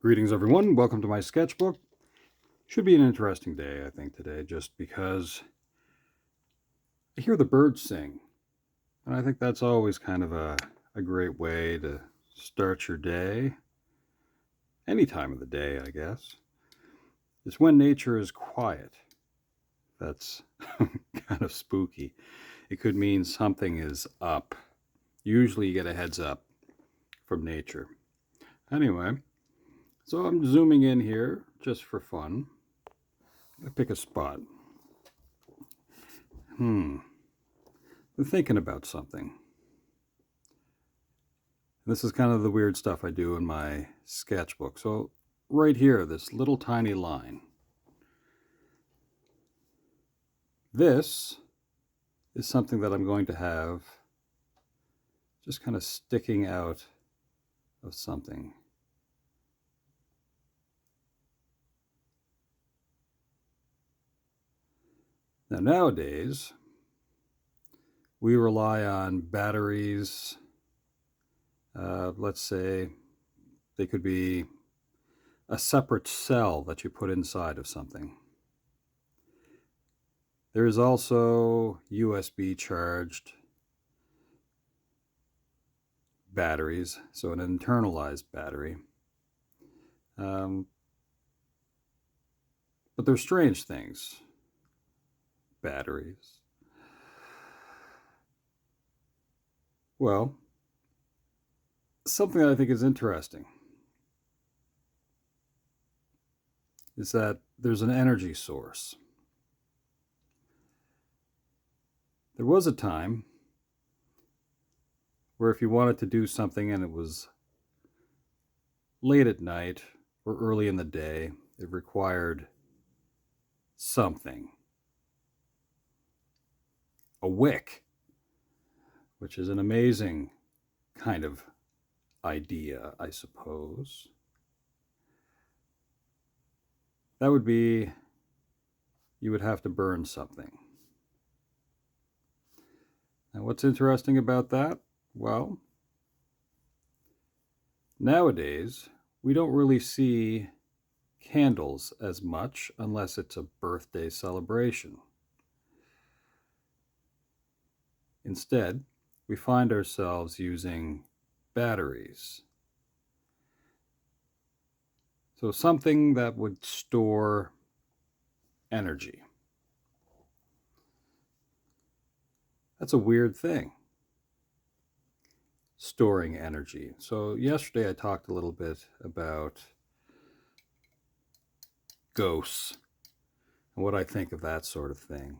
Greetings, everyone. Welcome to my sketchbook. Should be an interesting day, I think, today, just because I hear the birds sing. And I think that's always kind of a great way to start your day, any time of the day, I guess. It's when nature is quiet. That's kind of spooky. It could mean something is up. Usually you get a heads up from nature. Anyway, so I'm zooming in here just for fun. I pick a spot. I'm thinking about something. This is kind of the weird stuff I do in my sketchbook. So right here, this little tiny line. This is something that I'm going to have just kind of sticking out of something. Now, nowadays, we rely on batteries. Let's say they could be a separate cell that you put inside of something. There is also USB charged batteries, so an internalized battery. But they're strange things. Batteries. Well, something that I think is interesting is that there's an energy source. There was a time where if you wanted to do something and it was late at night or early in the day, it required something. A wick, which is an amazing kind of idea, I suppose. That would be, you would have to burn something. Now, what's interesting about that? Well, nowadays, we don't really see candles as much unless it's a birthday celebration. Instead, we find ourselves using batteries. So something that would store energy. That's a weird thing, storing energy. So yesterday I talked a little bit about ghosts and what I think of that sort of thing.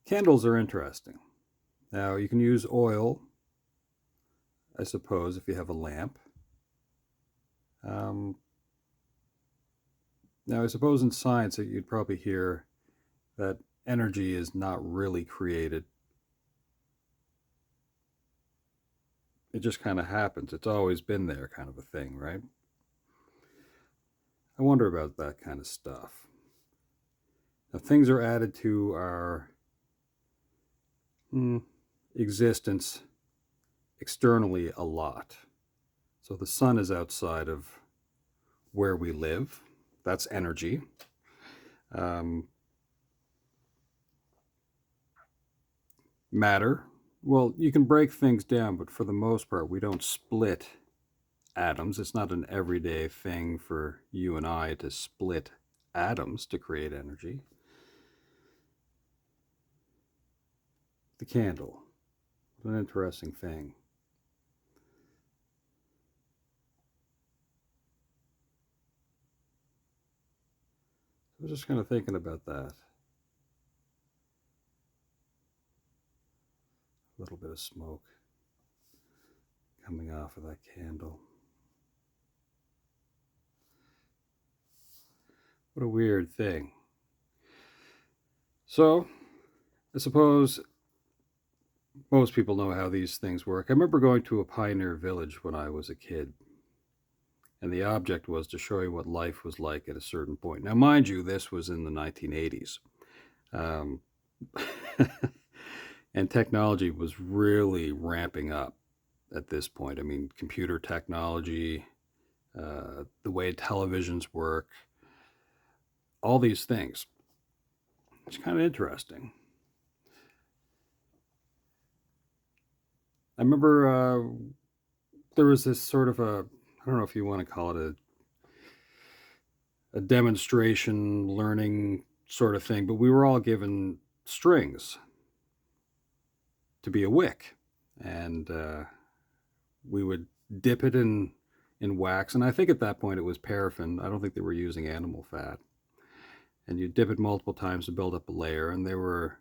Candles are interesting. Now, you can use oil, I suppose, if you have a lamp. Now, I suppose in science you'd probably hear that energy is not really created. It just kind of happens. It's always been there, kind of a thing, right? I wonder about that kind of stuff. Now, things are added to our existence externally a lot. So the sun is outside of where we live. That's energy. Matter. Well, you can break things down, but for the most part, we don't split atoms. It's not an everyday thing for you and I to split atoms to create energy. The candle. What an interesting thing. I was just kind of thinking about that. A little bit of smoke coming off of that candle. What a weird thing. So, I suppose most people know how these things work. I remember going to a pioneer village when I was a kid, and the object was to show you what life was like at a certain point. Now, mind you, this was in the 1980s. And technology was really ramping up at this point. I mean, computer technology, the way televisions work, all these things. It's kind of interesting. I remember there was this sort of I don't know if you want to call it a demonstration learning sort of thing, but we were all given strings to be a wick. And we would dip it in wax. And I think at that point it was paraffin. I don't think they were using animal fat. And you dip it multiple times to build up a layer. And they were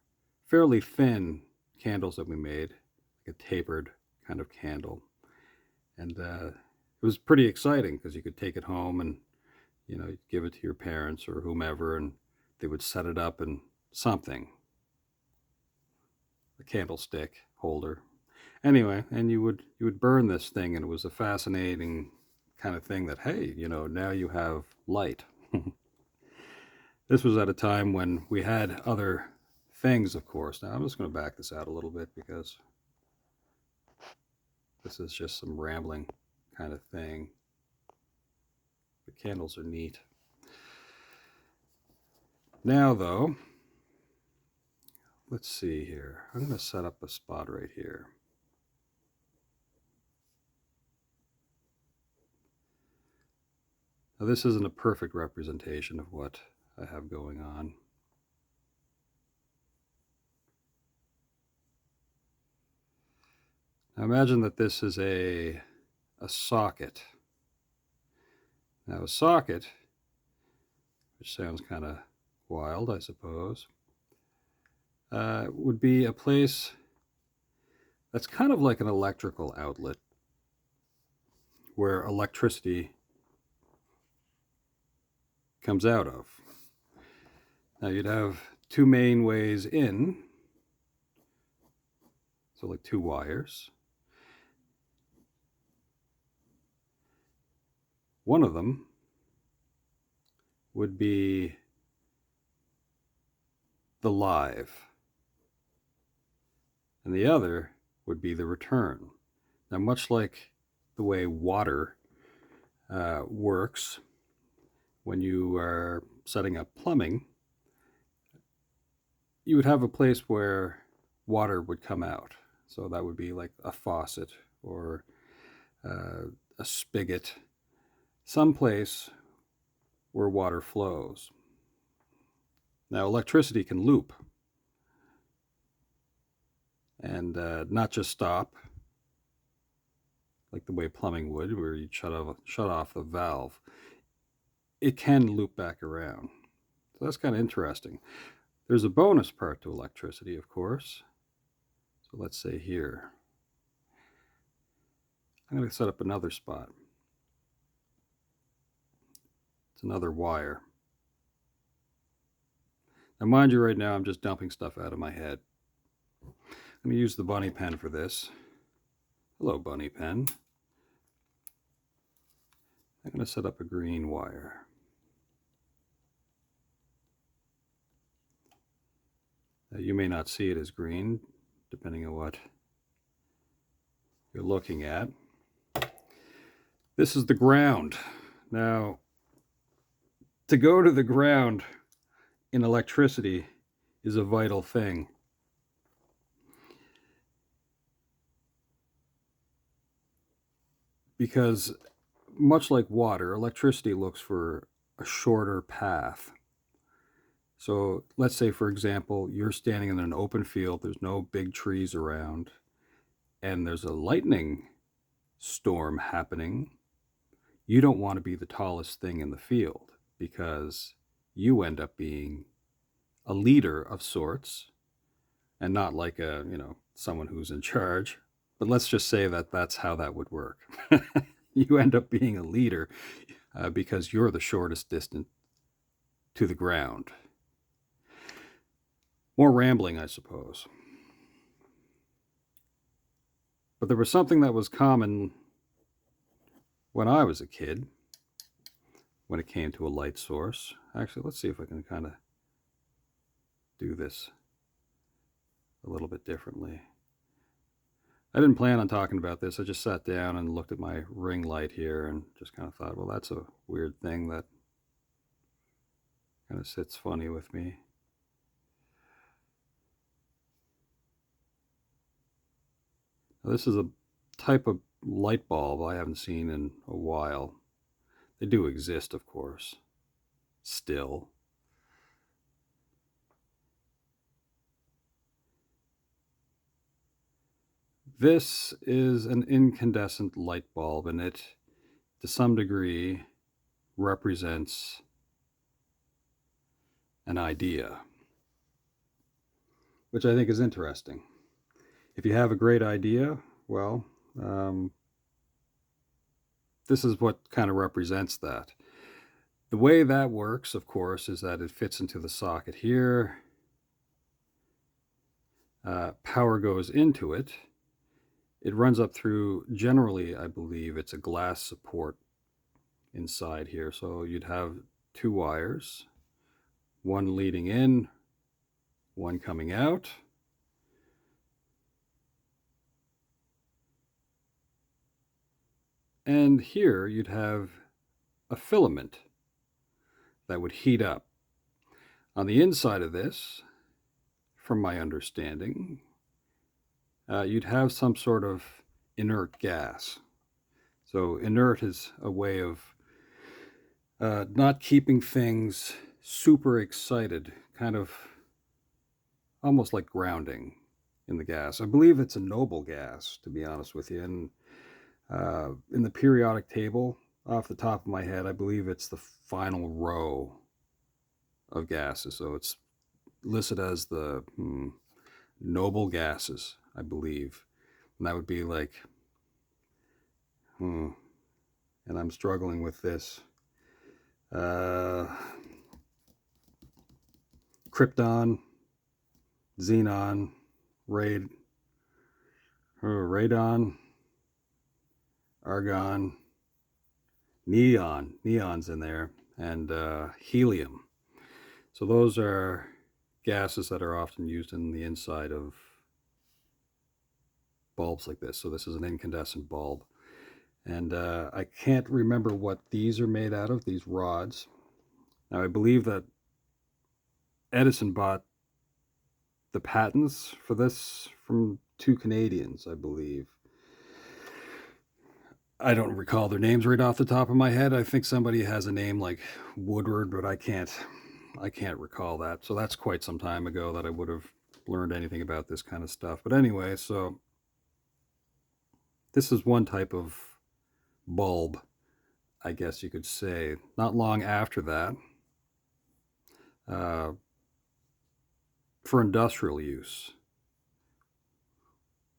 fairly thin candles that we made, like a tapered kind of candle. And it was pretty exciting because you could take it home and, you know, give it to your parents or whomever, and they would set it up in something, a candlestick holder. Anyway, and you would burn this thing, and it was a fascinating kind of thing that, hey, you know, now you have light. This was at a time when we had other things, of course. Now I'm just going to back this out a little bit because this is just some rambling kind of thing. The candles are neat. Now, though, let's see here. I'm going to set up a spot right here. Now, this isn't a perfect representation of what I have going on. Now, imagine that this is a socket. Now, a socket, which sounds kind of wild, I suppose, would be a place that's kind of like an electrical outlet where electricity comes out of. Now, you'd have two main ways in, so like two wires. One of them would be the live, and the other would be the return. Now, much like the way water works when you are setting up plumbing, you would have a place where water would come out. So that would be like a faucet or a spigot, someplace where water flows. Now, electricity can loop and not just stop, like the way plumbing would, where you shut off the valve. It can loop back around. So that's kind of interesting. There's a bonus part to electricity, of course. So let's say here, I'm going to set up another spot. It's another wire. Now, mind you, right now I'm just dumping stuff out of my head. I'm going to use the bunny pen for this. Hello, bunny pen. I'm going to set up a green wire. Now, you may not see it as green, depending on what you're looking at. This is the ground. Now, to go to the ground in electricity is a vital thing. Because much like water, electricity looks for a shorter path. So let's say, for example, you're standing in an open field, there's no big trees around, and there's a lightning storm happening. You don't want to be the tallest thing in the field because you end up being a leader of sorts and not like someone who's in charge. But let's just say that that's how that would work. You end up being a leader because you're the shortest distance to the ground. More rambling, I suppose. But there was something that was common when I was a kid when it came to a light source. Actually, let's see if I can kind of do this a little bit differently. I didn't plan on talking about this. I just sat down and looked at my ring light here and just kind of thought, well, that's a weird thing that kind of sits funny with me. Now, this is a type of light bulb I haven't seen in a while. They do exist, of course, still. This is an incandescent light bulb, and it, to some degree, represents an idea, which I think is interesting. If you have a great idea, well, this is what kind of represents that. The way that works, of course, is that it fits into the socket here. Power goes into it. It runs up through, generally, I believe it's a glass support inside here. So you'd have two wires, one leading in, one coming out. And here you'd have a filament that would heat up. On the inside of this, from my understanding, you'd have some sort of inert gas. So inert is a way of not keeping things super excited, kind of almost like grounding in the gas. I believe it's a noble gas, to be honest with you. And in the periodic table, off the top of my head, I believe it's the final row of gases. So it's listed as the noble gases, I believe. And that would be like, and I'm struggling with this. Krypton, xenon, radon, argon, neon's in there, and helium. So those are gases that are often used in the inside of bulbs like this. So this is an incandescent bulb. And I can't remember what these are made out of, these rods. Now, I believe that Edison bought the patents for this from two Canadians, I believe. I don't recall their names right off the top of my head. I think somebody has a name like Woodward, but I can't recall that. So that's quite some time ago that I would have learned anything about this kind of stuff. But anyway, so this is one type of bulb, I guess you could say. Not long after that, for industrial use,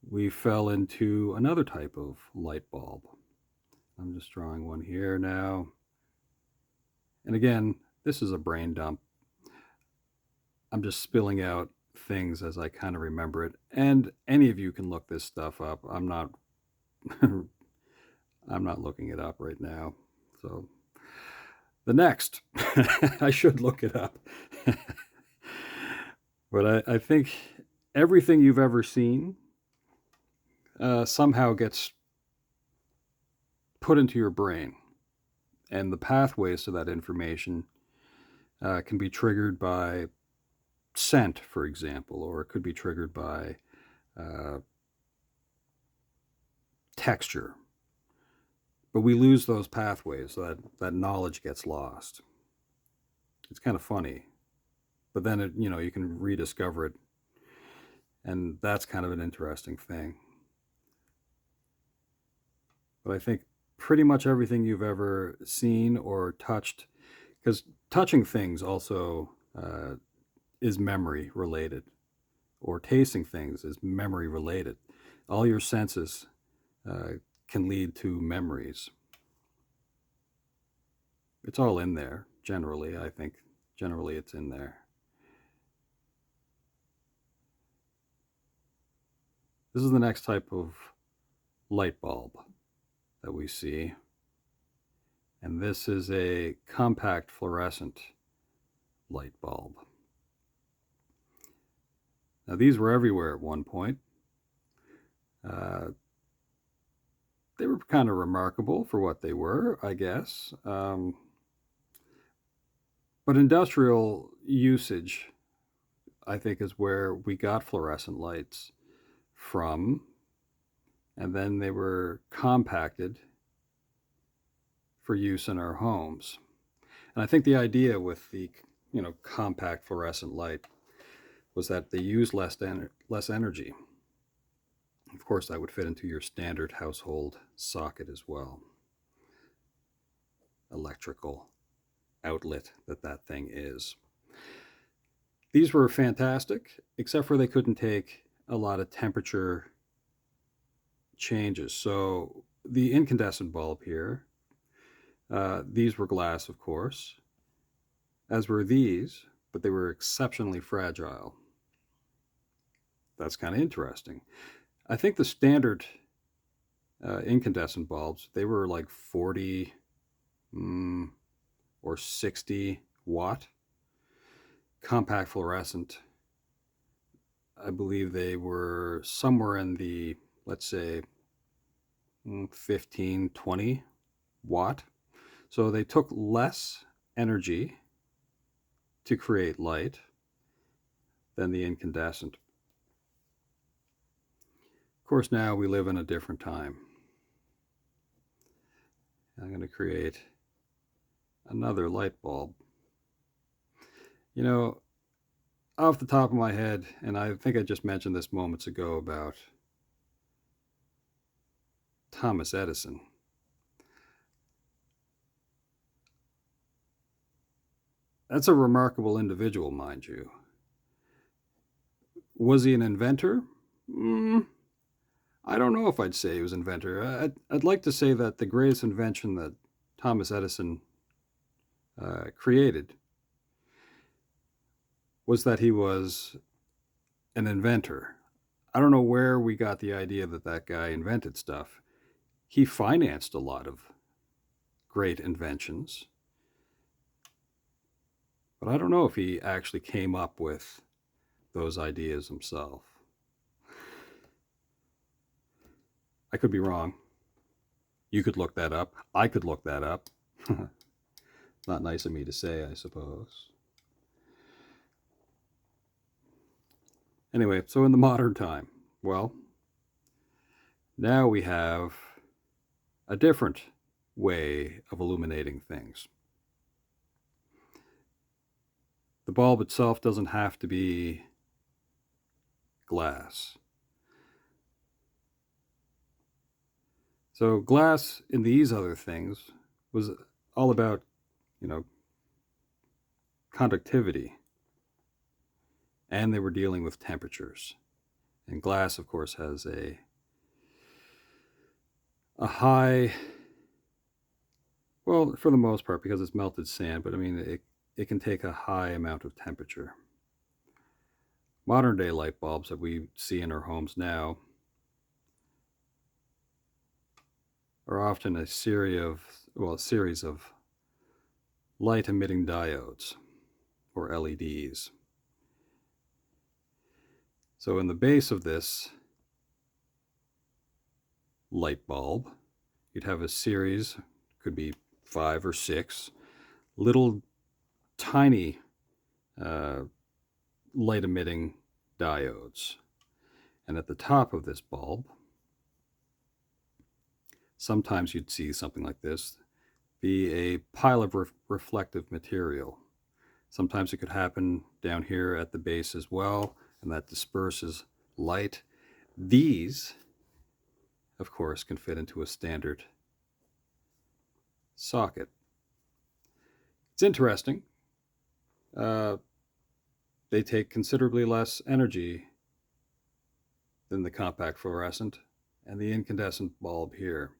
we fell into another type of light bulb. I'm just drawing one here now. And again, this is a brain dump. I'm just spilling out things as I kind of remember it. And any of you can look this stuff up. I'm not I'm not looking it up right now. So the next, I should look it up. But I think everything you've ever seen somehow gets put into your brain. And the pathways to that information can be triggered by scent, for example, or it could be triggered by texture. But we lose those pathways, so that knowledge gets lost. It's kind of funny. But then, you can rediscover it. And that's kind of an interesting thing. But I think pretty much everything you've ever seen or touched, because touching things also is memory related, or tasting things is memory related. All your senses can lead to memories. It's all in there, generally. I think generally it's in there. This is the next type of light bulb that we see. And this is a compact fluorescent light bulb. Now, these were everywhere at one point. Uh, they were kind of remarkable for what they were, I guess. But industrial usage, I think, is where we got fluorescent lights from, and then they were compacted for use in our homes. And I think the idea with the compact fluorescent light was that they use less energy. Of course, that would fit into your standard household socket as well. Electrical outlet that thing is. These were fantastic, except for they couldn't take a lot of temperature changes. So the incandescent bulb here, these were glass, of course, as were these, but they were exceptionally fragile. That's kind of interesting. I think the standard incandescent bulbs, they were like 40 or 60 watt. Compact fluorescent, I believe they were somewhere in the, let's say, 15, 20 watt. So they took less energy to create light than the incandescent. Of course, now we live in a different time. I'm going to create another light bulb. You know, off the top of my head, and I think I just mentioned this moments ago about Thomas Edison. That's a remarkable individual, mind you. Was he an inventor? I don't know if I'd say he was an inventor. I'd like to say that the greatest invention that Thomas Edison created was that he was an inventor. I don't know where we got the idea that that guy invented stuff. He financed a lot of great inventions, but I don't know if he actually came up with those ideas himself. I could be wrong. You could look that up. I could look that up. Not nice of me to say, I suppose. Anyway, so in the modern time, well, now we have a different way of illuminating things. The bulb itself doesn't have to be glass. So glass in these other things was all about, conductivity. And they were dealing with temperatures. And glass, of course, has a high, well, for the most part, because it's melted sand, but I mean, it can take a high amount of temperature. Modern day light bulbs that we see in our homes now are often a series of light emitting diodes, or LEDs. So in the base of this light bulb, you'd have a series, could be 5 or 6, little tiny light emitting diodes. And at the top of this bulb, sometimes you'd see something like this, be a pile of reflective material. Sometimes it could happen down here at the base as well, and that disperses light. These, of course, can fit into a standard socket. It's interesting. They take considerably less energy than the compact fluorescent and the incandescent bulb here.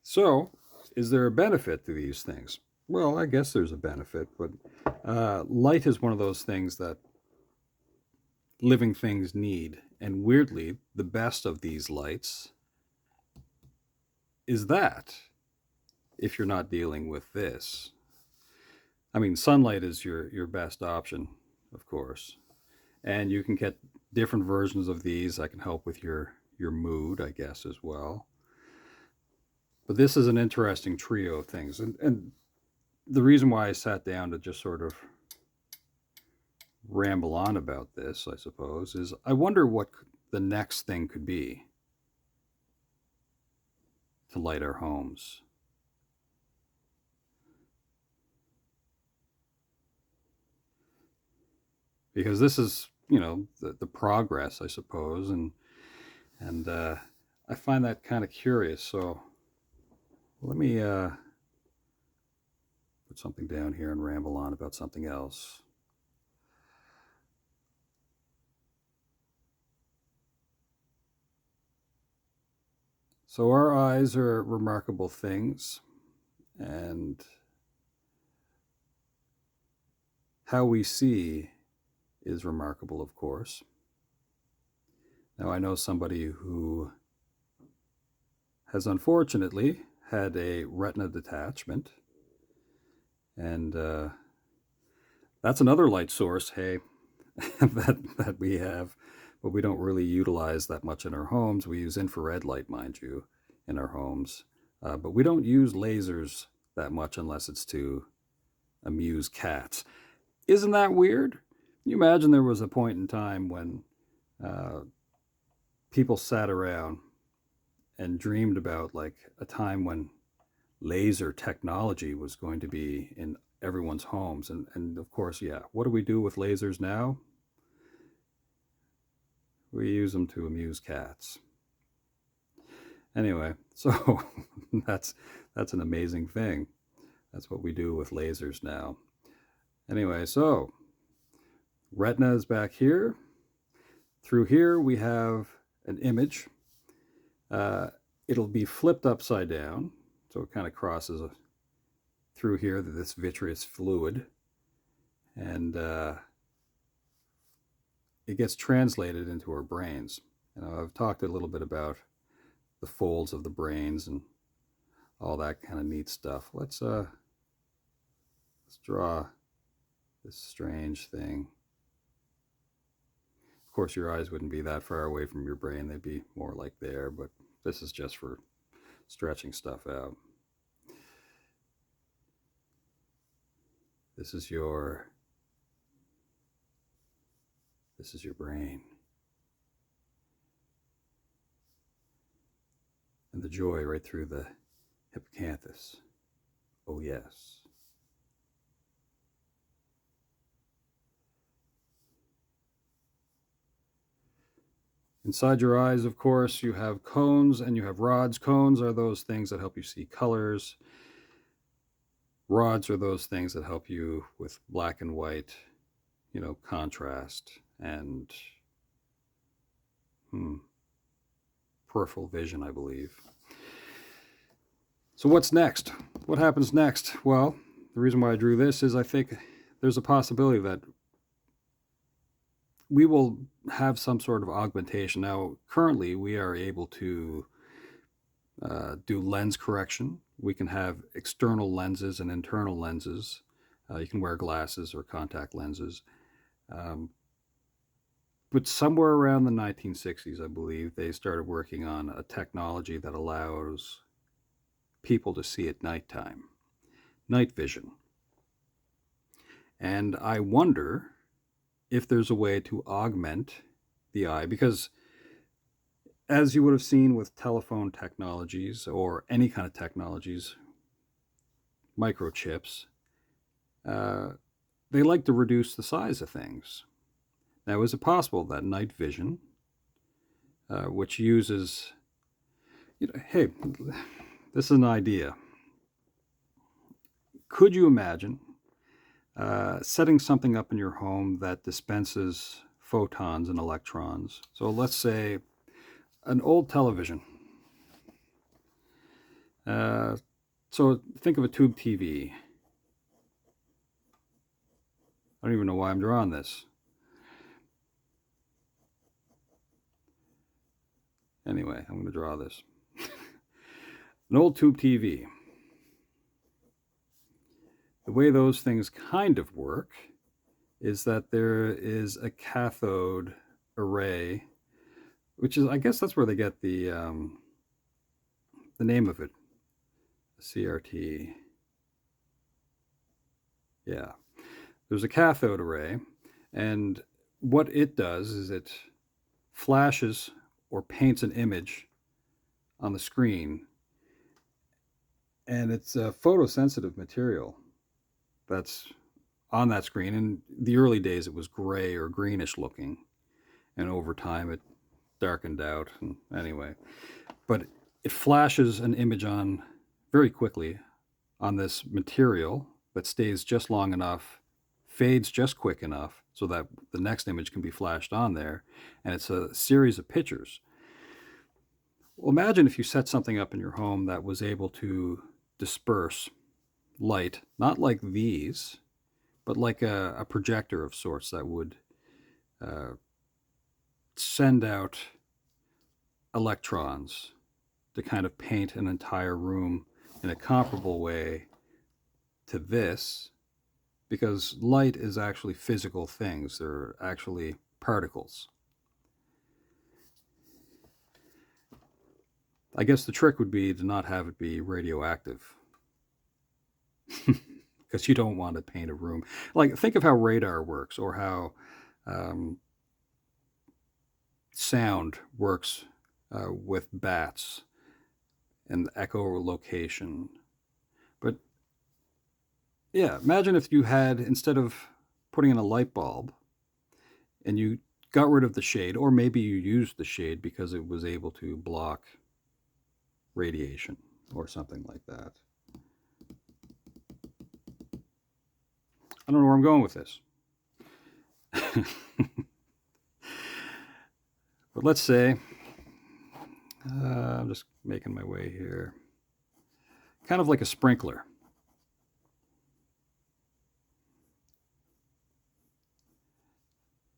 So, is there a benefit to these things? Well, I guess there's a benefit, but light is one of those things that living things need. And weirdly, the best of these lights is that, if you're not dealing with this. I mean, sunlight is your best option, of course. And you can get different versions of these that can help with your mood, I guess, as well. But this is an interesting trio of things. And the reason why I sat down to just sort of ramble on about this, I suppose, is I wonder what the next thing could be to light our homes. Because this is, the progress, I suppose, and I find that kind of curious. So let me put something down here and ramble on about something else. So our eyes are remarkable things, and how we see is remarkable, of course. Now, I know somebody who has unfortunately had a retina detachment, and that's another light source, hey, that we have, but we don't really utilize that much in our homes. We use infrared light, mind you, in our homes, but we don't use lasers that much unless it's to amuse cats. Isn't that weird? Can you imagine there was a point in time when people sat around and dreamed about like a time when laser technology was going to be in everyone's homes. And of course, yeah, what do we do with lasers now? We use them to amuse cats. Anyway, so that's an amazing thing. That's what we do with lasers now. Anyway, so retina is back here. Through here we have an image. It'll be flipped upside down, so it kind of crosses through here, this vitreous fluid, and it gets translated into our brains. I've talked a little bit about the folds of the brains and all that kind of neat stuff. Let's draw this strange thing. Of course, your eyes wouldn't be that far away from your brain. They'd be more like there, but this is just for stretching stuff out. This is your brain. And the joy right through the hippocampus. Oh, yes. Inside your eyes, of course, you have cones and you have rods. Cones are those things that help you see colors. Rods are those things that help you with black and white, contrast and peripheral vision, I believe. So what's next? What happens next? Well, the reason why I drew this is I think there's a possibility that we will have some sort of augmentation. Now, currently, we are able to do lens correction. We can have external lenses and internal lenses. You can wear glasses or contact lenses. But somewhere around the 1960s, I believe, they started working on a technology that allows people to see at nighttime, night vision. And I wonder if there's a way to augment the eye, because as you would have seen with telephone technologies or any kind of technologies, microchips, they like to reduce the size of things. Now, is it possible that night vision, which uses, hey, this is an idea. Could you imagine setting something up in your home that dispenses photons and electrons? So let's say an old television. So think of a tube TV. I don't even know why I'm drawing this. Anyway, I'm going to draw this. An old tube TV. The way those things kind of work is that there is a cathode array, which is, I guess that's where they get the name of it, CRT. Yeah, there's a cathode array, and what it does is it flashes or paints an image on the screen, and it's a photosensitive material that's on that screen. In the early days, it was gray or greenish looking, and over time it darkened out. And anyway, but it flashes an image on very quickly on this material that stays just long enough, fades just quick enough so that the next image can be flashed on there, and it's a series of pictures. Well, imagine if you set something up in your home that was able to disperse light, not like these, but like a projector of sorts that would send out electrons to kind of paint an entire room in a comparable way to this, because light is actually physical things. They're actually particles. I guess the trick would be to not have it be radioactive. Because you don't want to paint a room. Like, think of how radar works, or how sound works with bats and echolocation. But yeah, imagine if you had, instead of putting in a light bulb, and you got rid of the shade, or maybe you used the shade because it was able to block radiation or something like that. I don't know where I'm going with this. But let's say, I'm just making my way here, kind of like a sprinkler.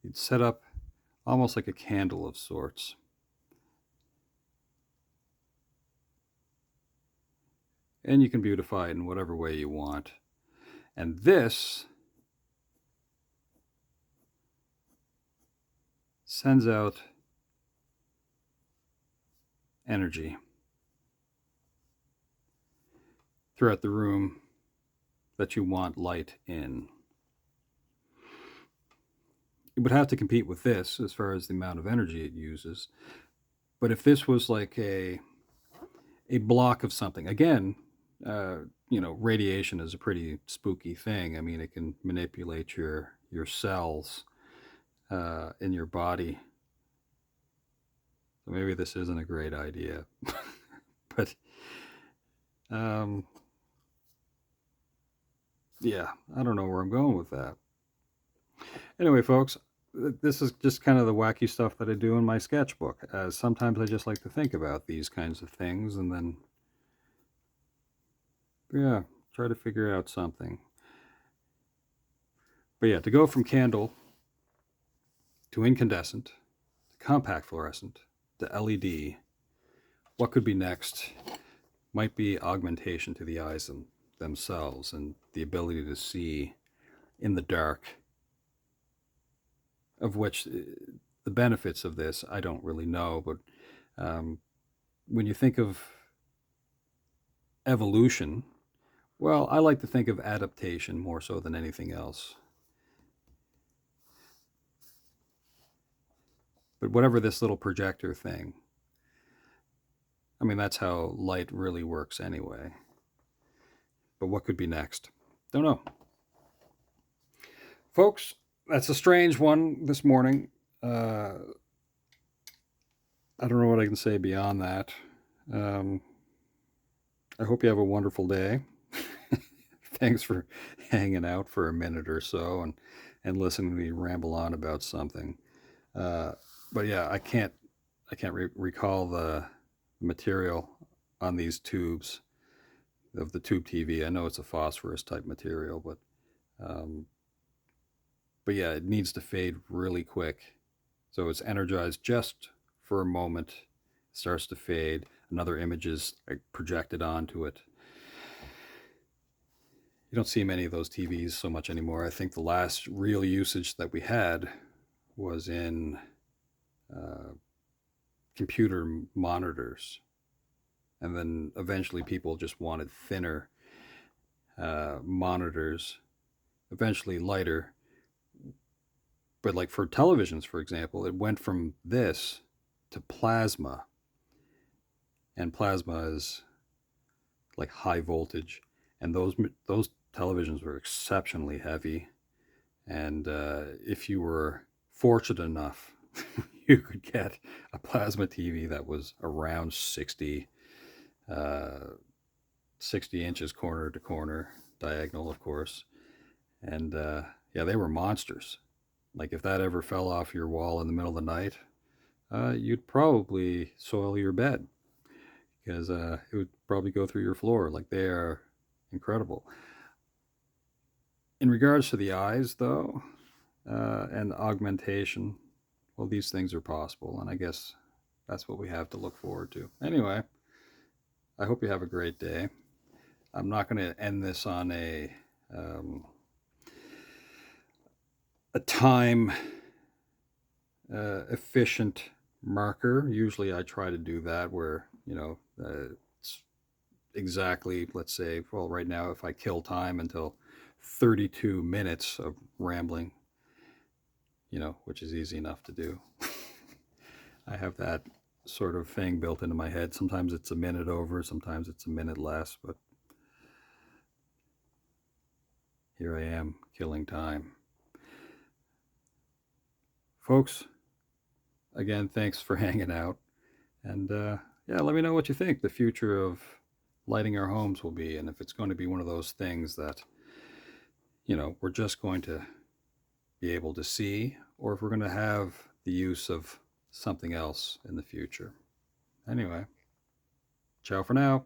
You'd set up almost like a candle of sorts. And you can beautify it in whatever way you want. And this sends out energy throughout the room that you want light in. It would have to compete with this as far as the amount of energy it uses. But if this was like a block of something, again, radiation is a pretty spooky thing. I mean, it can manipulate your cells in your body. So maybe this isn't a great idea. But yeah, I don't know where I'm going with that. Anyway, folks, this is just kind of the wacky stuff that I do in my sketchbook. Sometimes I just like to think about these kinds of things and then, yeah, try to figure out something. But yeah, to go from candle to incandescent, to compact fluorescent, to LED, what could be next might be augmentation to the eyes themselves and the ability to see in the dark, of which the benefits of this I don't really know. But when you think of evolution, well, I like to think of adaptation more so than anything else. But whatever this little projector thing, I mean, that's how light really works anyway. But what could be next? Don't know. Folks, that's a strange one this morning. I don't know what I can say beyond that. I hope you have a wonderful day. Thanks for hanging out for a minute or so and listening to me ramble on about something. But yeah, I can't recall the material on these tubes of the tube TV. I know it's a phosphorus type material, but yeah, it needs to fade really quick. So it's energized just for a moment, starts to fade. Another image is projected onto it. You don't see many of those TVs so much anymore. I think the last real usage that we had was in computer monitors. And then eventually people just wanted thinner monitors, eventually lighter. But like for televisions, for example, it went from this to plasma. And plasma is like high voltage. And those televisions were exceptionally heavy. And if you were fortunate enough, you could get a plasma TV that was around uh, 60 inches corner to corner, diagonal, of course. And yeah, they were monsters. Like if that ever fell off your wall in the middle of the night, you'd probably soil your bed because it would probably go through your floor. Like they are incredible. In regards to the eyes, though, and augmentation, well, these things are possible, and I guess that's what we have to look forward to. Anyway, I hope you have a great day. I'm not going to end this on um, a time efficient marker. Usually, I try to do that where it's exactly, let's say, well, right now, if I kill time until 32 minutes of rambling, which is easy enough to do. I have that sort of thing built into my head. Sometimes it's a minute over, sometimes it's a minute less, but here I am killing time. Folks, again, thanks for hanging out. And yeah, let me know what you think the future of lighting our homes will be, and if it's going to be one of those things that, we're just going to be able to see, or if we're going to have the use of something else in the future. Anyway, ciao for now.